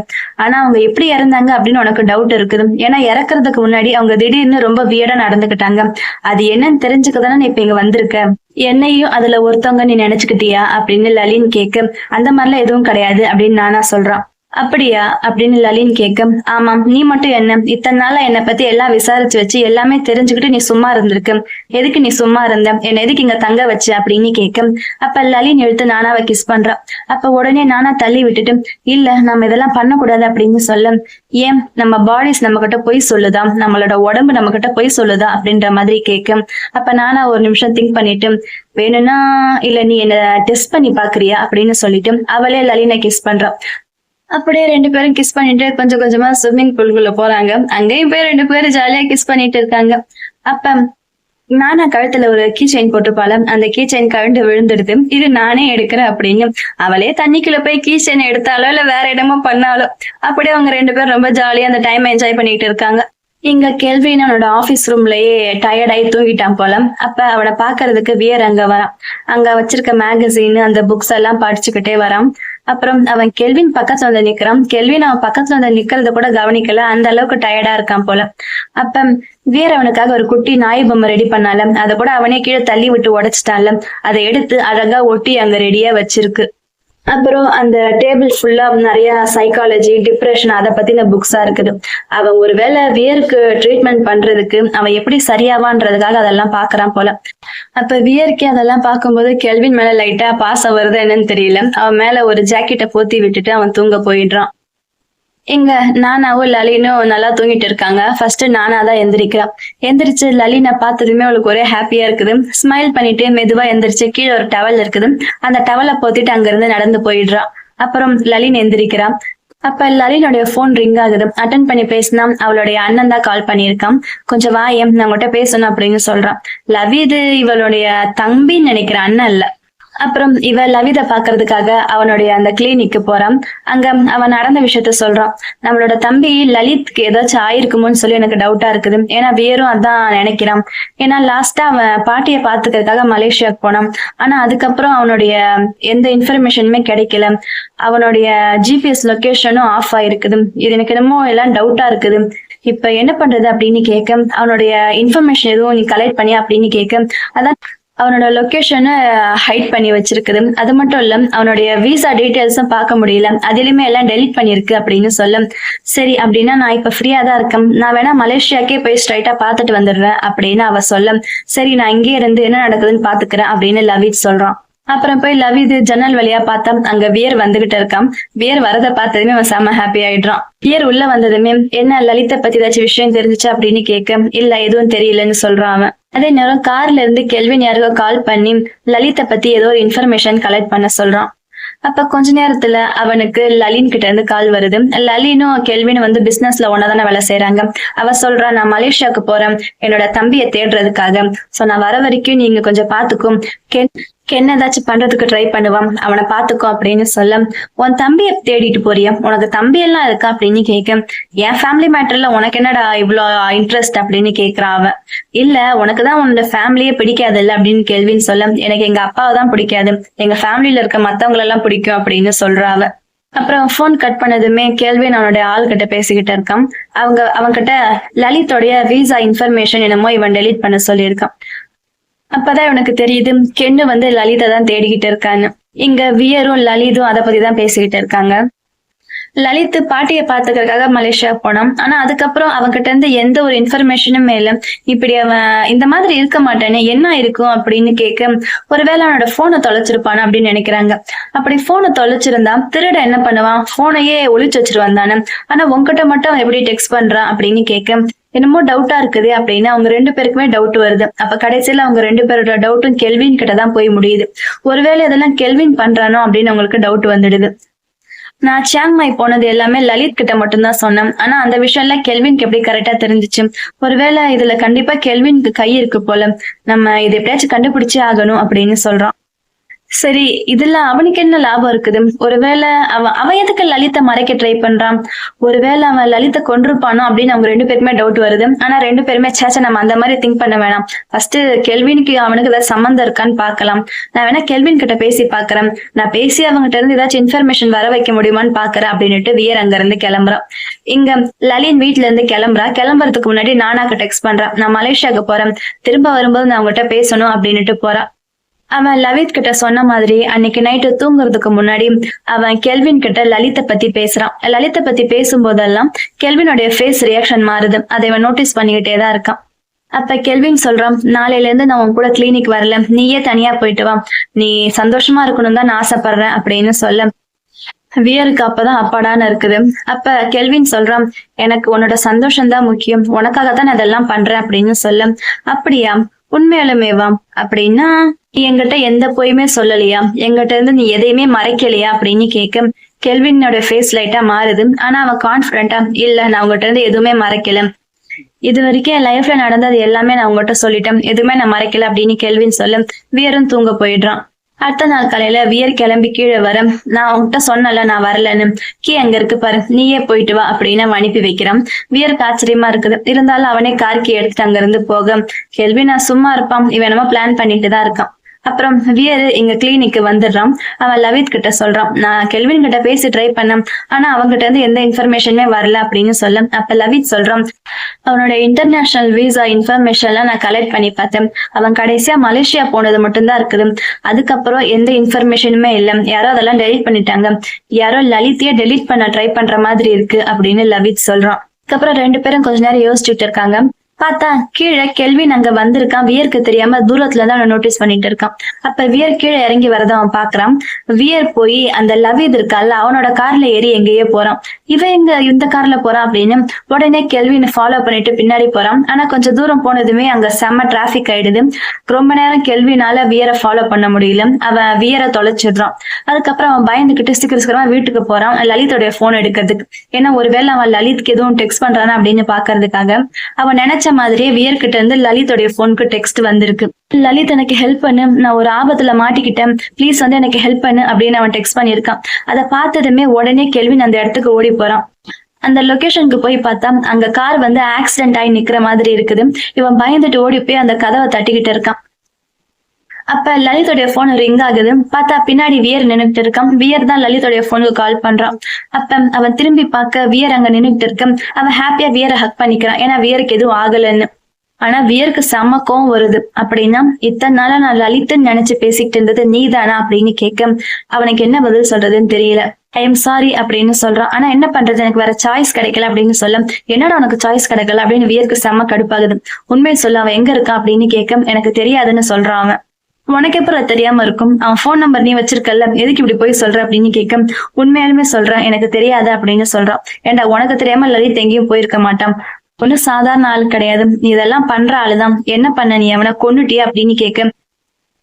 Speaker 1: ஆனா அவங்க எப்படி இறந்தாங்க அப்படின்னு உனக்கு டவுட் இருக்குது. ஏன்னா இறக்குறதுக்கு முன்னாடி அவங்க திடீர்னு ரொம்ப வியர்டா நடந்துக்கிட்டாங்க. அது என்னன்னு தெரிஞ்சுக்கதானே நீ இப்ப இங்க வந்திருக்க, என்னையும் அதுல ஒருத்தவங்க நீ நினைச்சுக்கிட்டியா அப்படின்னு லலின் கேட்க, அந்த மாதிரிலாம் எதுவும் கிடையாது அப்படின்னு நானா சொல்றான். அப்படியா அப்படின்னு லலின் கேட்க, ஆமாம், நீ மட்டும் என்ன இத்தனை நாளா என்னை பத்தி எல்லாம் விசாரிச்சு வச்சு எல்லாமே தெரிஞ்சுக்கிட்டு நீ சும்மா இருந்திருக்க, எதுக்கு நீ சும்மா இருந்த, என்ன எதுக்கு இங்க தங்க வச்சு அப்படின்னு கேட்க, அப்ப லலின் எடுத்து நானாவை கிஸ் பண்றான். அப்ப உடனே நானா தள்ளி விட்டுட்டு, இல்ல நம்ம இதெல்லாம் பண்ணக்கூடாது அப்படின்னு சொல்ல, ஏன் நம்ம பாடிஸ் நம்ம கிட்ட பொய் சொல்லுதா, நம்மளோட உடம்பு நம்ம கிட்ட பொய் சொல்லுதா அப்படின்ற மாதிரி கேட்க, அப்ப நானா ஒரு நிமிஷம் திங்க் பண்ணிட்டு, வேணும்னா இல்ல நீ என்ன டெஸ்ட் பண்ணி பாக்குறியா அப்படின்னு சொல்லிட்டு அவளே லலினை கிஸ் பண்றான். அப்படியே ரெண்டு பேரும் கிஸ் பண்ணிட்டு கொஞ்சம் கொஞ்சமா ஸ்விம்மிங் பூல்குள்ள போறாங்க. அங்கேயும் போய் ரெண்டு பேரும் ஜாலியா கிஸ் பண்ணிட்டு இருக்காங்க. அப்ப நானா கழுத்துல ஒரு கீ செயின் போட்டுப்பால, அந்த கீ செயின் கழுண்டு விழுந்துடுது. இது நானே எடுக்கிறேன் அப்படின்னு அவளே தண்ணிக்குள்ள போய் கீ செயின் எடுத்தாலோ இல்ல வேற இடமோ பண்ணாலோ அப்படியே அவங்க ரெண்டு பேரும் ரொம்ப ஜாலியா அந்த டைம் என்ஜாய் பண்ணிட்டு இருக்காங்க. இங்க கெல்வின் அவனோட ஆபீஸ் ரூம்லயே டயர்டாயி தூங்கிட்டான் போல. அப்ப அவனை பாக்குறதுக்கு வியர் அங்க வரான். அங்க வச்சிருக்க மேகசின் அந்த புக்ஸ் எல்லாம் படிச்சுக்கிட்டே வரான். அப்புறம் அவன் கெல்வின் பக்கத்துல வந்து நிக்கிறான். கெல்வின் அவன் பக்கத்துல வந்து நிக்கிறத கூட கவனிக்கல, அந்த அளவுக்கு டயர்டா இருக்கான் போல. அப்ப வியர் அவனுக்காக ஒரு குட்டி நாய் பொம்மை ரெடி பண்ணால, அதை கூட அவனே கீழே தள்ளி விட்டு உடைச்சிட்டான்ல, அதை எடுத்து அழகா ஒட்டி அங்க ரெடியா வச்சிருக்கு. அப்புறம் அந்த டேபிள் ஃபுல்லா நிறைய சைக்காலஜி, டிப்ரெஷன் அதை பத்தின புக்ஸா இருக்குது. அவன் ஒருவேளை வியருக்கு ட்ரீட்மெண்ட் பண்றதுக்கு அவன் எப்படி சரியாவான்றதுக்காக அதெல்லாம் பாக்குறான் போல. அப்ப வியர்க்கே அதெல்லாம் பார்க்கும்போது கெல்வின் மேல லைட்டா பாசம் வருது என்னன்னு தெரியல. அவன் மேல ஒரு ஜாக்கெட்டை போத்தி விட்டுட்டு அவன் தூங்க போயிடுறான். இங்க நானாவும் லலினும் நல்லா தூங்கிட்டு இருக்காங்க. ஃபர்ஸ்ட் நானா தான் எந்திரிக்கிறா. எந்திரிச்சு லலினை பார்த்ததுமே அவளுக்கு ஒரே ஹாப்பியா இருக்குது. ஸ்மைல் பண்ணிட்டு மெதுவா எந்திரிச்சு கீழே ஒரு டவல் இருக்குது, அந்த டவலை போத்திட்டு அங்க இருந்து நடந்து போயிடுறா. அப்புறம் லலின் எந்திரிக்கிறா. அப்ப லலினுடைய போன் ரிங் ஆகுது. அட்டன் பண்ணி பேசினா அவளுடைய அண்ணன் தான் கால் பண்ணியிருக்கான். கொஞ்சம் வாயம், நான் உங்கள்கிட்ட பேசணும் அப்படின்னு சொல்றான். லவிது இவளுடைய தம்பின்னு நினைக்கிற, அண்ணன் இல்ல. அப்புறம் இவ லவித பாக்குறதுக்காக அவனுடைய அந்த கிளினிக்கு போறான். அங்க அவன் நடந்த விஷயத்த சொல்றான். நம்மளோட தம்பி லலித்க்கு ஏதாச்சும் ஆயிருக்குமோன்னு சொல்லி எனக்கு டவுட்டா இருக்குது. ஏன்னா வேறும் அதான் நினைக்கிறான். ஏன்னா லாஸ்டா அவன் பாட்டியை பாத்துக்கிறதுக்காக மலேசியாவுக்கு போனான். ஆனா அதுக்கப்புறம் அவனுடைய எந்த இன்ஃபர்மேஷனுமே கிடைக்கல. அவனுடைய ஜிபிஎஸ் லொகேஷனும் ஆஃப் ஆயிருக்குது. இது எனக்கு என்னமோ எல்லாம் டவுட்டா இருக்குது. இப்ப என்ன பண்றது அப்படின்னு கேட்க, அவனுடைய இன்ஃபர்மேஷன் எதுவும் நீ கலெக்ட் பண்ணியா அப்படின்னு கேட்க, அதான் அவனோட லொகேஷனை ஹைட் பண்ணி வச்சிருக்குது. அது மட்டும் இல்ல, அவனுடைய விசா டீடைல்ஸும் பார்க்க முடியல, அதிலுமே எல்லாம் டெலிட் பண்ணிருக்கு அப்படின்னு சொல்ல, சரி அப்படின்னா நான் இப்ப ஃப்ரீயா தான் இருக்கேன், நான் வேணா மலேசியாக்கே போய் ஸ்ட்ரைட்டா பாத்துட்டு வந்துடுறேன் அப்படின்னு அவ சொல்ல, சரி நான் இங்கே இருந்து என்ன நடக்குதுன்னு பாத்துக்கிறேன் அப்படின்னு லவித் சொல்றான். அப்புறம் போய் லவிது ஜன்னல் வழியா பார்த்தா அங்க வியர் வந்துகிட்டு இருக்கான். வியர் வரதை பார்த்ததுமே அவன் செம்ம ஹாப்பி ஆயிடுறான். வியர் உள்ள வந்ததுமே என்ன லலித்தை பத்தி ஏதாச்சும் விஷயம் தெரிஞ்சுச்சா அப்படின்னு கேட்க, இல்ல எதுவும் தெரியலன்னு சொல்றான் அவன். அதே நேரம் கார்ல இருந்து கெல்வின் யாருக்கோ கால் பண்ணி லலித்தை பத்தி ஏதோ ஒரு இன்ஃபர்மேஷன் கலெக்ட் பண்ண சொல்றான். அப்ப கொஞ்ச நேரத்துல அவனுக்கு லலின் கிட்ட இருந்து கால் வருது. லலினும் கெல்வினும் வந்து பிசினஸ்ல ஒன்னாதானே வேலை செய்யறாங்க. அவ சொல்றா, நான் மலேசியாவுக்கு போறேன் என்னோட தம்பியை தேடுறதுக்காக. சோ நான் வர வரைக்கும் நீங்க கொஞ்சம் பாத்துக்கும், என்ன ஏதாச்சும் பண்றதுக்கு ட்ரை பண்ணுவான், அவனை பாத்துக்கோ அப்படின்னு சொல்ல, உன் தம்பிய தேடிட்டு போறியா, உனக்கு தம்பி எல்லாம் இருக்கா அப்படின்னு கேட்க, என் ஃபேமிலி மேட்டர்ல உனக்கு என்னடா இவ்வளோ இன்ட்ரெஸ்ட் அப்படின்னு கேக்குறான் அவன். இல்ல உனக்குதான் உன்னோட ஃபேமிலியே பிடிக்காது இல்ல அப்படின்னு கேள்வின்னு சொல்ல, எனக்கு எங்க அப்பாவை தான் பிடிக்காது, எங்க ஃபேமிலியில இருக்க மத்தவங்களெல்லாம் பிடிக்கும் அப்படின்னு சொல்றா அவ. அப்புறம் போன் கட் பண்ணதுமே கெல்வின் அவனுடைய ஆள் கிட்ட பேசிக்கிட்டு இருக்கான். அவன்கிட்ட லலித்தோடைய விசா இன்ஃபர்மேஷன் என்னமோ இவன் டெலீட் பண்ண சொல்லியிருக்கான். அப்பதான் இவனுக்கு தெரியுது கென்னு வந்து லலிதா தான் தேடிக்கிட்டு இருக்கான்னு. இங்க வியரும் லலிதும் அதை பத்தி தான் பேசிக்கிட்டு இருக்காங்க. லலித் பாட்டியை பாத்துக்கிறதுக்காக மலேசியா போனான். ஆனா அதுக்கப்புறம் அவன்கிட்ட இருந்து எந்த ஒரு இன்ஃபர்மேஷனும் இல்ல. இப்படி அவன் இந்த மாதிரி இருக்க மாட்டானே, என்ன இருக்கும் அப்படின்னு கேட்க, ஒருவேளை அவனோட போனை தொலைச்சிருப்பானு அப்படின்னு நினைக்கிறாங்க. அப்படி போனை தொலைச்சிருந்தா திருட என்ன பண்ணுவான், போனையே ஒளிச்சு வச்சிருவான் தானே. ஆனா உங்ககிட்ட மட்டும் அவன் எப்படி டெக்ஸ்ட் பண்றான் அப்படின்னு கேட்க, என்னமோ டவுட்டா இருக்குது அப்படின்னு அவங்க ரெண்டு பேருக்குமே டவுட் வருது. அப்ப கடைசியில அவங்க ரெண்டு பேரோட டவுட்டும் கெல்வின் கிட்டதான் போய் முடியுது. ஒருவேளை இதெல்லாம் கெல்வின் பண்றானோ அப்படின்னு அவங்களுக்கு டவுட் வந்துடுது. நான் சியாங்மாய் போனது எல்லாமே லலித் கிட்ட மட்டும்தான் சொன்னேன். ஆனா அந்த விஷயம் எல்லாம் கெல்வின்க்கு எப்படி கரெக்டா தெரிஞ்சிச்சு. ஒருவேளை இதுல கண்டிப்பா கெல்வின்க்கு கை இருக்கு போல, நம்ம இதை எப்படியாச்சும் கண்டுபிடிச்சே ஆகணும் அப்படின்னு சொல்றான். சரி இதுல அவனுக்கு என்ன லாபம் இருக்குது, ஒருவேளை அவன் எதுக்கு லலித்தை மறைக்க ட்ரை பண்றான், ஒருவேளை அவன் லலித்தை கொண்டிருப்பானோ அப்படின்னு அவங்க ரெண்டு பேருக்குமே டவுட் வருது. ஆனா ரெண்டு பேருமே சேச்சா நம்ம அந்த மாதிரி திங்க் பண்ண வேணாம், ஃபர்ஸ்ட் கெல்வினுக்கு அவனுக்கு ஏதாவது சம்மந்தம் இருக்கான்னு பாக்கலாம், நான் வேணா கெல்வின் கிட்ட பேசி பாக்குறேன், நான் பேசி அவங்ககிட்ட இருந்து ஏதாச்சும் இன்ஃபர்மேஷன் வர வைக்க முடியுமான்னு பாக்குறேன் அப்படின்னுட்டு வியர் அங்க இருந்து கிளம்புறான். இங்க லலின் வீட்டுல இருந்து கிளம்புறதுக்கு முன்னாடி நானாக்கு டெக்ஸ்ட் பண்றான், நான் மலேசியாவுக்கு போறேன், திரும்ப வரும்போது நான் அவங்ககிட்ட பேசணும் அப்படின்னுட்டு போறான். அவன் லலித் கிட்ட சொன்ன மாதிரி அன்னைக்கு நைட்டு தூங்குறதுக்கு முன்னாடி அவன் கெல்வின் கிட்ட லலித்தை பத்தி பேசுறான். லலித்தை பத்தி பேசும்போதெல்லாம் கெல்வினுடைய ஃபேஸ் ரியாக்ஷன் மாறுது, அதை அவன் நோட்டீஸ் பண்ணிக்கிட்டே தான் இருக்கான். அப்ப கெல்வின் சொல்றான், நாளையில இருந்து நான் உன் கூட கிளினிக் வரல, நீயே தனியா போயிட்டு வா, நீ சந்தோஷமா இருக்கணும் தான் நான் ஆசைப்படுறேன் அப்படின்னு சொல்ல, வியருக்கு அப்பதான் அப்பாடான்னு இருக்குது. அப்ப கெல்வின் சொல்றான், எனக்கு உன்னோட சந்தோஷம் தான் முக்கியம், உனக்காகத்தான் நான் இதெல்லாம் பண்றேன் அப்படின்னு சொல்ல, அப்படியா உண்மையாலுமேவா, அப்படின்னா என்கிட்ட எந்த பொய்யுமே சொல்லலையா, என்கிட்ட இருந்து நீ எதையுமே மறைக்கலையா அப்படின்னு கேட்க, கெல்வினோட ஃபேஸ் லைட்டா மாறுது. ஆனா அவன் கான்பிடண்டா, இல்ல நான் உங்ககிட்ட இருந்து எதுவுமே மறைக்கல, இது வரைக்கும் என் லைஃப்ல நடந்தது எல்லாமே நான் உங்ககிட்ட சொல்லிட்டேன், எதுவுமே நான் மறைக்கல அப்படின்னு கெல்வின் சொல்ல, வியரும் தூங்க போயிடுறான். அடுத்த நாள் காலையில வியர் கிளம்பி கீழே வர, நான் உன்கிட்ட சொன்னல நான் வரலன்னு, கீ அங்க இருக்கு பாரு, நீயே போயிட்டு வா அப்படின்னு அவன் அனுப்பி வைக்கிறான். வியருக்கு ஆச்சரியமா இருக்குது. இருந்தாலும் அவனே கார் கீ எடுத்துட்டு அங்க இருந்து போக, கேள்வி நான் சும்மா இருப்பான், இவன் என்னமோ பிளான் பண்ணிட்டு தான் இருக்கான். அப்புறம் வியர் இங்க கிளினிக்கு வந்துடுறான். அவன் லவித் கிட்ட சொல்றான், நான் கெல்வின் கிட்ட பேசி ட்ரை பண்ணேன், ஆனா அவங்ககிட்ட இருந்து எந்த இன்ஃபர்மேஷனுமே வரல அப்படின்னு சொல்ல, அப்ப லவித் சொல்றான், அவனோட இன்டர்நேஷனல் விசா இன்ஃபர்மேஷன் எல்லாம் நான் கலெக்ட் பண்ணி பார்த்தேன். அவன் கடைசியா மலேசியா போனது மட்டும்தான் இருக்குது. அதுக்கப்புறம் எந்த இன்ஃபர்மேஷனுமே இல்லை. யாரோ அதெல்லாம் டெலீட் பண்ணிட்டாங்க. யாரோ லலித்தையே டெலீட் பண்ண ட்ரை பண்ற மாதிரி இருக்கு அப்படின்னு லவித் சொல்றான். அதுக்கப்புறம் 2 பேரும் கொஞ்ச நேரம் யோசிச்சுட்டு இருக்காங்க. பார்த்தா கீழே கெல்வின் அங்க வந்திருக்கான். வியருக்கு தெரியாம தூரத்துல இருந்து அவனை நோட்டீஸ் பண்ணிட்டு இருக்கான். அப்ப வியர் கீழே இறங்கி வரத அவன் பாக்குறான். வியர் போய் அந்த லவித் இருக்கால அவனோட கார்ல ஏறி எங்கேயோ போறான். இவன் எங்க இந்த கார்ல போறான் அப்படின்னு உடனே கெல்வின் ஃபாலோ பண்ணிட்டு பின்னாடி போறான். ஆனா கொஞ்சம் தூரம் போனதுமே அங்க செம்ம டிராபிக் ஆயிடுது. ரொம்ப நேரம் கெல்வினால வியரை ஃபாலோ பண்ண முடியல. அவன் வியரை தொலைச்சிடுறான். அதுக்கப்புறம் அவன் பயந்துகிட்டு சீக்கிரமா வீட்டுக்கு போறான் லலித்தோடைய போன் எடுக்கிறதுக்கு. ஏன்னா ஒருவேளை அவன் லலித்க்கு எதுவும் டெக்ஸ்ட் பண்றானா அப்படின்னு பாக்குறதுக்காக. அவன் நினைச்ச மாதிரியே வியர் கிட்ட இருந்து லலித்தோடைய போனுக்கு டெக்ஸ்ட் வந்திருக்கு. லலித் எனக்கு ஹெல்ப் பண்ணு, நான் ஒரு ஆபத்துல மாட்டிக்கிட்டேன், ப்ளீஸ் வந்து எனக்கு ஹெல்ப் பண்ணு அப்படின்னு அவன் டெக்ஸ்ட் பண்ணிருக்கான். அதை பார்த்ததுமே உடனே கெல்வின் அந்த இடத்துக்கு ஓடி போறான். அந்த லொகேஷனுக்கு போய் பார்த்தா அங்க கார் வந்து ஆக்சிடென்ட் ஆகி நிக்கிற மாதிரி இருக்குது. இவன் பயந்துட்டு ஓடி போய் அந்த கதவை தட்டிக்கிட்டு இருக்கான். அப்ப லலிதோடைய போன் ரிங் ஆகுது. பார்த்தா பின்னாடி வியர் நின்னுட்டு இருக்கான். வியர் தான் லலிதோடைய போனுக்கு கால் பண்றான். அப்ப அவன் திரும்பி பார்க்க வியர் அங்க நின்னுட்டு இருக்கான். அவன் ஹாப்பியா வியரை ஹக் பண்ணிக்கிறான். ஏன்னா வியருக்கு எதுவும் ஆகலன்னு. ஆனா வியருக்கு செம்ம கோவம் வருது. அப்படின்னா இத்தனை நாளா நான் லலித்துன்னு நினைச்சு பேசிக்கிட்டு இருந்தது நீதானா அப்படின்னு கேட்க அவனுக்கு என்ன பதில் சொல்றதுன்னு தெரியல. ஐ எம் சாரி அப்படின்னு சொல்றான். ஆனா என்ன பண்றது, எனக்கு வேற சாய்ஸ் கிடைக்கல அப்படின்னு சொல்ல, என்னடா உனக்கு சாய்ஸ் கிடைக்கல அப்படின்னு வியருக்கு செம்ம கடுப்பாகுது. உண்மையை சொல்ல அவன் எங்க இருக்கான் அப்படின்னு கேட்க எனக்கு தெரியாதுன்னு சொல்றான். அவன் உனக்கு எப்பறம் தெரியாம இருக்கும், அவன் போன் நம்பர் நீ வச்சிருக்கல, எதுக்கு இப்படி போய் சொல்ற அப்படின்னு கேட்க உண்மையாலுமே சொல்றான் எனக்கு தெரியாது அப்படின்னு சொல்றான். ஏண்டா உனக்கு தெரியாம லலித் எங்கேயும் போயிருக்க மாட்டான், ஒன்னும் சாதாரண ஆள் கிடையாது, நீ இதெல்லாம் பண்ற ஆளுதான், என்ன பண்ண நீ அவனை கொன்னுட்டியா அப்படின்னு கேட்க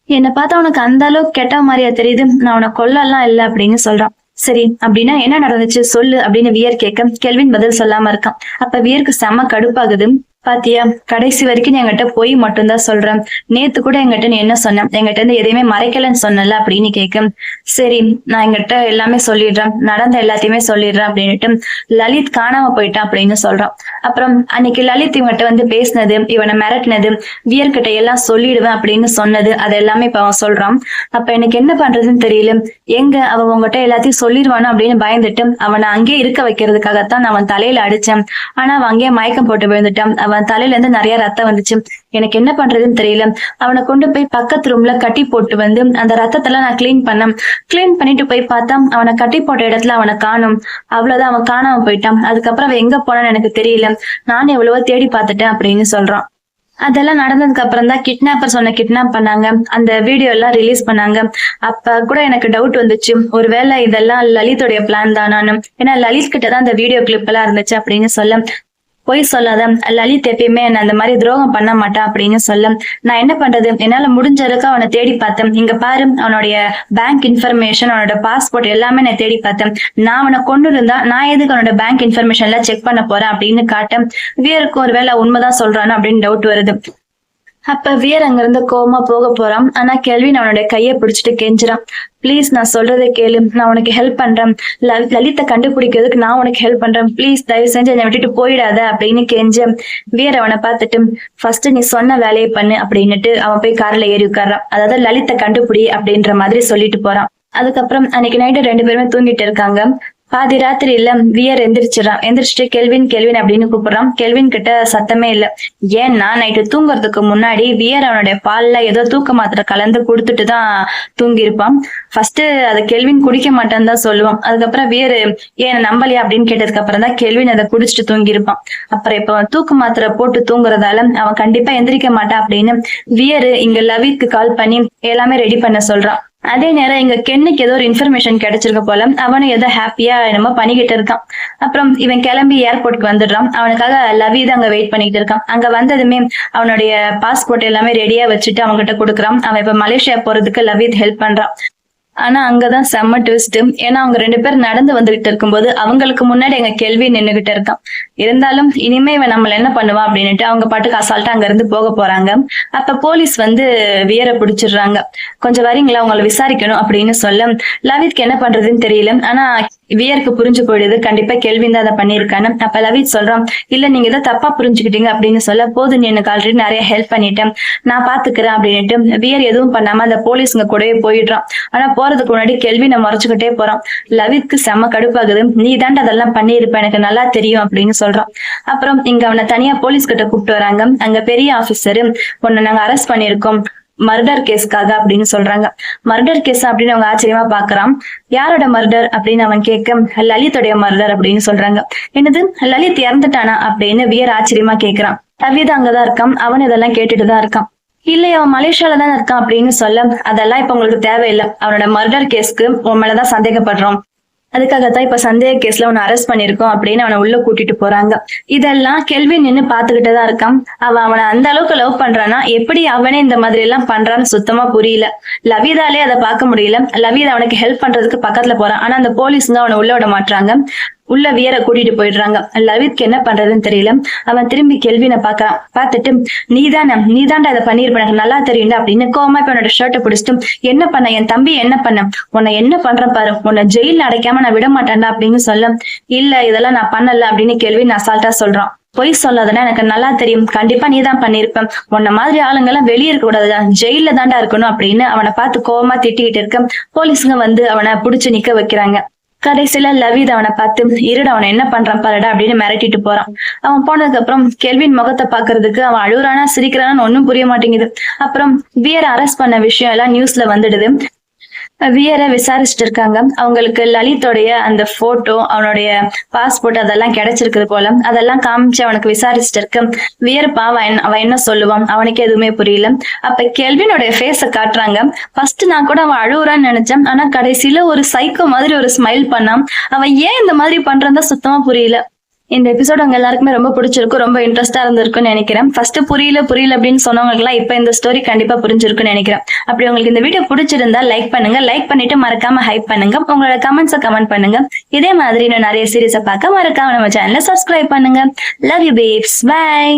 Speaker 1: என்னை பார்த்தா உனக்கு அந்த அளவுக்கு கெட்ட மாதிரியா தெரியுது, நான் அவனை கொல்லலாம் இல்லை அப்படின்னு சொல்றான். சரி அப்படின்னா என்ன நடந்துச்சு சொல்லு அப்படின்னு வியர் கேட்க கெல்வின் பதில் சொல்லாம இருக்கான். அப்ப வியருக்கு செம்ம கடுப்பாகுது. பாத்தியா கடைசி வரைக்கும் நீ என்கிட்ட போய் மட்டும்தான் சொல்றேன், நேத்து கூட என்கிட்ட நீ என்ன சொன்ன, என்கிட்ட இருந்து எதையுமே மறைக்கலன்னு சொன்னல அப்படின்னு கேட்க சரி நான் என்கிட்ட எல்லாமே சொல்லிடுறேன், நடந்த எல்லாத்தையுமே சொல்லிடுறேன் அப்படின்னுட்டு லலித் காணாம போயிட்டான் அப்படின்னு சொல்றான். அப்புறம் அன்னைக்கு லலித் இவன்கிட்ட வந்து பேசினது, இவனை மிரட்டினது, வியர்கிட்ட எல்லாம் சொல்லிடுவேன் அப்படின்னு சொன்னது, அது எல்லாமே இப்ப அவன் சொல்றான். அப்ப எனக்கு என்ன பண்றதுன்னு தெரியல, எங்க அவன் உங்ககிட்ட எல்லாத்தையும் சொல்லிடுவானோ அப்படின்னு பயந்துட்டு அவனை அங்கேயே இருக்க வைக்கிறதுக்காகத்தான் நான் அவன் தலையில அடிச்சேன். ஆனா அவன் அங்கேயே மயக்கம் போட்டு விழுந்துட்டான். அவன் தலையில இருந்து நிறைய ரத்தம் வந்துச்சு. எனக்கு என்ன பண்றதுன்னு தெரியல. அவனை கொண்டு போய் பக்கத்து ரூம்ல கட்டி போட்டு வந்து அந்த ரத்தத்தெல்லாம் நான் கிளீன் பண்ணேன். கிளீன் பண்ணிட்டு போய் பார்த்தா அவனை கட்டி போட்ட இடத்துல அவனை காணும். அவ்வளவுதான், அவன் காணாம போயிட்டான். அதுக்கப்புறம் அவன் எங்க போனான்னு எனக்கு தெரியல, நானும் எவ்வளவோ தேடி பார்த்துட்டேன் அப்படின்னு சொல்றான். அதெல்லாம் நடந்ததுக்கு அப்புறம் தான் கிட்னாப்பர் சொன்ன கிட்னாப் பண்ணாங்க, அந்த வீடியோ எல்லாம் ரிலீஸ் பண்ணாங்க. அப்ப கூட எனக்கு டவுட் வந்துச்சு, ஒருவேளை இதெல்லாம் லலிதோடைய பிளான் தானான்னு. ஏன்னா லலித் கிட்ட தான் அந்த வீடியோ கிளிப் எல்லாம் இருந்துச்சு அப்படின்னு சொல்ல பொய் சொல்லாத, லலித் எப்பயுமே என்ன அந்த மாதிரி துரோகம் பண்ண மாட்டான் அப்படின்னு சொல்ல நான் என்ன பண்றது, என்னால முடிஞ்ச அளவுக்கு அவனை தேடி பார்த்தேன். இங்க பாரு அவனுடைய பேங்க் இன்ஃபர்மேஷன், அவனோட பாஸ்போர்ட் எல்லாமே நான் தேடி பார்த்தேன். நான் அவனை கொண்டு இருந்தா நான் எதுக்கு அவனோட பேங்க் இன்ஃபர்மேஷன் எல்லாம் செக் பண்ண போறேன் அப்படின்னு காட்ட வியருக்கு ஒருவேளை உண்மைதான் சொல்றானு அப்படின்னு டவுட் வருது. அப்ப வியர் அங்க இருந்து கோவமா போக போறான். ஆனா கெல்வின் அவனுடைய கையை பிடிச்சிட்டு கெஞ்சுறான், பிளீஸ் நான் சொல்றதை கேளு, நான் உனக்கு ஹெல்ப் பண்றேன், லலித்தை கண்டுபிடிக்கிறதுக்கு நான் உனக்கு ஹெல்ப் பண்றேன், பிளீஸ் தயவு செஞ்சு என்னை விட்டுட்டு போயிடாத அப்படின்னு கெஞ்ச வியர் அவனை பார்த்துட்டு ஃபர்ஸ்ட் நீ சொன்ன வேலையை பண்ணு அப்படின்னுட்டு அவன் போய் கார்ல ஏறி உட்கார்றான். அதாவது லலித்தை கண்டுபிடி அப்படின்ற மாதிரி சொல்லிட்டு போறான். அதுக்கப்புறம் அன்னைக்கு நைட்டு 2 பேருமே தூங்கிட்டு இருக்காங்க. பாதி ராத்திரி இல்ல வியர் எந்திரிச்சிடறான். எந்திரிச்சிட்டு கெல்வின் கெல்வின் அப்படின்னு கூப்பிடுறான். கெல்வின் கிட்ட சத்தமே இல்ல. ஏன்னா நைட்டு தூங்குறதுக்கு முன்னாடி வியர் அவனுடைய பால்ல ஏதோ தூக்க மாத்திரை கலந்து கொடுத்துட்டு தான் தூங்கி இருப்பான். ஃபர்ஸ்ட் அதை கெல்வின் குடிக்க மாட்டான்னு தான் சொல்லுவான். அதுக்கப்புறம் வியர் ஏன் நம்பலையா அப்படின்னு கேட்டதுக்கு அப்புறம் தான் கெல்வின் அதை குடிச்சிட்டு தூங்கி இருப்பான். அப்புறம் இப்ப தூக்க மாத்திரை போட்டு தூங்குறதால அவன் கண்டிப்பா எந்திரிக்க மாட்டான் அப்படின்னு வியர் இங்க லவிக்கு கால் பண்ணி எல்லாமே ரெடி பண்ண சொல்றான். அதே நேரம் இங்க கென்னுக்கு ஏதோ ஒரு இன்ஃபர்மேஷன் கிடைச்சிருக்க போல, அவனும் ஏதோ ஹாப்பியா என்னமோ பண்ணிக்கிட்டு இருக்கான். அப்புறம் இவன் கிளம்பி ஏர்போர்ட்க்கு வந்துடுறான். அவனுக்காக லவி தான் அங்க வெயிட் பண்ணிட்டு இருக்கான். அங்க வந்ததுமே அவனுடைய பாஸ்போர்ட் எல்லாமே ரெடியா வச்சுட்டு அவன்கிட்ட கொடுக்குறான். அவன் இப்ப மலேசியா போறதுக்கு லவித் ஹெல்ப் பண்றான். ஆனா அங்கதான் செம்ம ட்விஸ்ட். ஏன்னா அவங்க 2 பேரும் நடந்து வந்துகிட்டு இருக்கும்போது அவங்களுக்கு முன்னாடி எங்க கெல்வி நின்னுகிட்டு இருக்கான். இருந்தாலும் இனிமே இவன் நம்மள என்ன பண்ணுவா அப்படின்னுட்டு அவங்க பாட்டுக்கு அசால்ட்டா அங்க இருந்து போக போறாங்க. அப்ப போலீஸ் வந்து வியரை பிடிச்சிடுறாங்க. கொஞ்சம் வரீங்களா, உங்களை விசாரிக்கணும் அப்படின்னு சொல்ல லவித்க்கு என்ன பண்றதுன்னு தெரியல. ஆனா வியருக்கு புரிஞ்சு போயிடுது, கண்டிப்பா கெல்வின் தான் அதை பண்ணியிருக்கான்னு. அப்ப லவித் சொல்றான், இல்ல நீங்க ஏதோ தப்பா புரிஞ்சுக்கிட்டீங்க அப்படின்னு சொல்ல, போது நீ எனக்கு ஆல்ரெடி நிறைய ஹெல்ப் பண்ணிட்டேன், நான் பாத்துக்கிறேன் அப்படின்னுட்டு வியர் எதுவும் பண்ணாம அந்த போலீஸுங்க கூடவே போயிடுறான். ஆனா போறதுக்கு முன்னாடி கெல்வினை முறைச்சுக்கிட்டே போறான். லவித்க்கு செம்ம கடுப்பாகுது, நீ தாண்டா அதெல்லாம் பண்ணிருப்ப, எனக்கு நல்லா தெரியும் அப்படின்னு சொல்றான். அப்புறம் இங்க அவனை தனியா போலீஸ் கிட்ட கூப்பிட்டு வராங்க. அங்க பெரிய ஆபீசரு, உன்னை நாங்க அரெஸ்ட் பண்ணிருக்கோம் மர்டர் கேஸ்க்காக அப்படின்னு சொல்றாங்க. மர்டர் கேஸ் அப்படின்னு அவங்க ஆச்சரியமா பாக்குறான். யாரோட மர்டர் அப்படின்னு அவன் கேட்க, லலிதோடைய மர்டர் அப்படின்னு சொல்றாங்க. என்னது, லலித் இறந்துட்டானா அப்படின்னு வியர் ஆச்சரியமா கேக்குறான். லவித் அங்கதான் இருக்கான், அவன் இதெல்லாம் கேட்டுட்டுதான் இருக்கான். இல்ல அவன் மலேசியால தான் இருக்கான் அப்படின்னு சொல்ல, அதெல்லாம் இப்ப உங்களுக்கு தேவையில்லை, அவனோட மர்டர் கேஸ்க்கு உன் மேலதான் சந்தேகப்படுறோம், அதுக்காகத்தான் இப்ப சந்தேக கேஸ்ல உன்னை அரெஸ்ட் பண்ணிருக்கோம் அப்படின்னு அவனை உள்ள கூட்டிட்டு போறாங்க. இதெல்லாம் கெல்வின் நின்னு பாத்துக்கிட்டுதான் இருக்கான். அவனை அந்த அளவுக்கு லவ் பண்றானா, எப்படி அவனே இந்த மாதிரி எல்லாம் பண்றான்னு சுத்தமா புரியல. லவிதாலே அதை பார்க்க முடியல. லவிதா அவனுக்கு ஹெல்ப் பண்றதுக்கு பக்கத்துல போறான். ஆனா அந்த போலீஸுங்க அவனை உள்ள விட மாட்டாங்க. உள்ள வியரை கூட்டிட்டு போயிடுறாங்க. லவித்க்கு என்ன பண்றதுன்னு தெரியல. அவன் திரும்பி கெல்வினை பாக்குறான். பாத்துட்டு, நீதாண்டா இதை பண்ணிருப்ப, எனக்கு நல்லா தெரியும்டா அப்படின்னு கோவமா இப்ப என்னோட ஷர்ட்டை பிடிச்சிட்டு, என்ன பண்ண என் தம்பி, என்ன பண்ண, உன்னை என்ன பண்றேன் பாரு, உன்னை ஜெயில அடைக்காம நான் விட மாட்டேன்டா அப்படின்னு சொல்ல, இல்ல இதெல்லாம் நான் பண்ணல அப்படின்னு கெல்வின் அசால்ட்டா சொல்றான். பொய் சொல்லாதனா, எனக்கு நல்லா தெரியும், கண்டிப்பா நீ தான் பண்ணிருப்ப, உன்ன மாதிரி ஆளுங்கெல்லாம் வெளியே இருக்க கூடாதுடா, ஜெயில தாண்டா இருக்கணும் அப்படின்னு அவனை பார்த்து கோவமா திட்டிக்கிட்டு இருக்க போலீஸுங்க வந்து அவனை புடிச்சு நிக்க வைக்கிறாங்க. கடைசியில லவித் அவனை பார்த்து, இருட அவனை என்ன பண்றான் பாருடா அப்படின்னு மிரட்டிட்டு போறான். அவன் போனதுக்கு அப்புறம் கெல்வின் முகத்தை பாக்குறதுக்கு அவன் அழுகுறானா சிரிக்கிறான்னு ஒன்னும் புரிய மாட்டேங்குது. அப்புறம் வியரை அரெஸ்ட் பண்ண விஷயம் எல்லாம் நியூஸ்ல வந்துடுது. வியரை விசாரிச்சுட்டு இருக்காங்க. அவங்களுக்கு லலிதோடைய அந்த போட்டோ, அவனுடைய பாஸ்போர்ட் அதெல்லாம் கிடைச்சிருக்குது போல. அதெல்லாம் காமிச்சு அவனுக்கு விசாரிச்சுட்டு இருக்க வியர் பாவன் அவன் என்ன சொல்லுவான், அவனுக்கு எதுவுமே புரியல. அப்ப கெல்வினோட ஃபேஸ காட்டுறாங்க. ஃபர்ஸ்ட் நான் கூட அவன் அழுகுறான்னு நினைச்சேன். ஆனா கடைசியில ஒரு சைக்கோ மாதிரி ஒரு ஸ்மைல் பண்ணான். அவன் ஏன் இந்த மாதிரி பண்றதா சுத்தமா புரியல. இந்த எபிசோட் உங்க எல்லாருக்குமே ரொம்ப பிடிச்சிருக்கும், ரொம்ப இன்ட்ரெஸ்டா இருந்திருக்கும்னு நினைக்கிறேன். ஃபர்ஸ்ட் புரியல அப்படின்னு சொன்னவங்களுக்கு எல்லாம் இப்ப இந்த ஸ்டோரி கண்டிப்பா புரிஞ்சிருக்கும்னு நினைக்கிறேன். அப்படி உங்களுக்கு இந்த வீடியோ பிடிச்சிருந்தா லைக் பண்ணுங்க, லைக் பண்ணிட்டு மறக்காம ஹைப் பண்ணுங்க, உங்களோட கமெண்ட்ஸை கமெண்ட் பண்ணுங்க. இதே மாதிரி இன்னும் நிறைய சீரீஸை பார்க்க மறக்காம நம்ம சேனலை சப்ஸ்கிரைப் பண்ணுங்க. Love you babes, by.